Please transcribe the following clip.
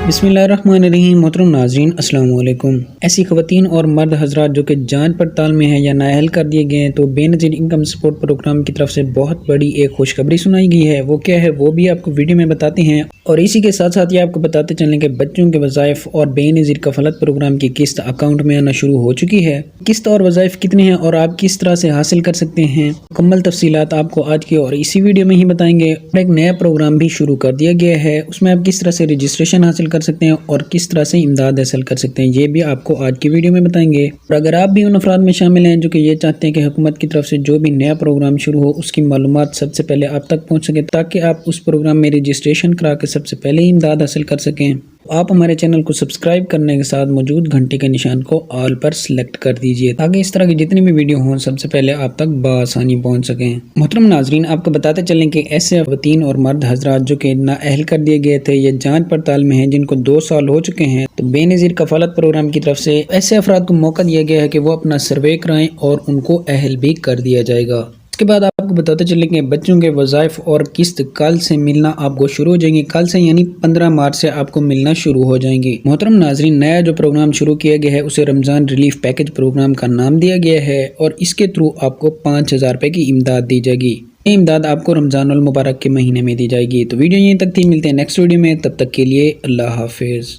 बिस्मिल्लाहिर्रहमानिर्रहीम। मोहतरम नाज़रीन अस्सलाम वालेकुम। ऐसी ख़वातीन और मर्द हज़रात जो कि जान पड़ताल में हैं या नाअहल कर दिए गए हैं, तो बेनज़ीर इनकम सपोर्ट प्रोग्राम की तरफ से बहुत बड़ी एक खुशखबरी सुनाई गई है। वो क्या है वो भी आपको वीडियो में बताते हैं, और इसी के साथ साथ ये आपको बताते चलें कि बच्चों के वज़ाइफ और बेनज़ीर कफ़ालत प्रोग्राम की किस्त अकाउंट में आना शुरू हो चुकी है। किस्त और वज़ाइफ कितने हैं और आप किस तरह से हासिल कर सकते हैं, मुकम्मल तफसीलात आपको आज की और इसी वीडियो में ही बताएंगे। एक नया प्रोग्राम भी शुरू कर दिया गया है, उसमें आप किस तरह से रजिस्ट्रेशन हासिल कर सकते हैं और किस तरह से इमदाद हासिल कर सकते हैं, ये भी आपको आज की वीडियो में बताएंगे। और अगर आप भी उन अफराद में शामिल हैं जो कि ये चाहते हैं कि हुकूमत की तरफ से जो भी नया प्रोग्राम शुरू हो उसकी मालूमात सबसे पहले आप तक पहुँच सके, ताकि आप उस प्रोग्राम में रजिस्ट्रेशन करा के सबसे पहले ही इमदाद हासिल कर सकें, आप हमारे चैनल को सब्सक्राइब करने के साथ मौजूद घंटे के निशान को ऑल पर सिलेक्ट कर दीजिए, ताकि इस तरह की जितनी भी वीडियो हों सबसे पहले आप तक बआसानी पहुंच सकें। मोहतरम नाजरीन, आपको बताते चलें कि ऐसे ख़वातीन और मर्द हजरात जो कि नाअहल कर दिए गए थे या जान पड़ताल में हैं, जिनको 2 साल हो चुके हैं, तो बेनज़ीर कफ़ालत प्रोग्राम की तरफ से ऐसे अफराद को मौका दिया गया है कि वो अपना सर्वे कराएं और उनको अहल भी कर दिया जाएगा। इसके बाद आपको बताते चले कि बच्चों के वज़ाइफ और किस्त कल से मिलना आपको शुरू हो जाएंगी। कल से यानी 15 मार्च से आपको मिलना शुरू हो जाएंगी। मोहतरम नाजरीन, नया जो प्रोग्राम शुरू किया गया है उसे रमज़ान रिलीफ पैकेज प्रोग्राम का नाम दिया गया है, और इसके थ्रू आपको 5000 रुपये की इमदाद दी जाएगी। ये इमदाद आपको रमज़ानुल मुबारक के महीने में दी जाएगी। तो वीडियो यहीं तक थी, मिलते हैं नेक्स्ट वीडियो में, तब तक के लिए अल्लाह हाफिज़।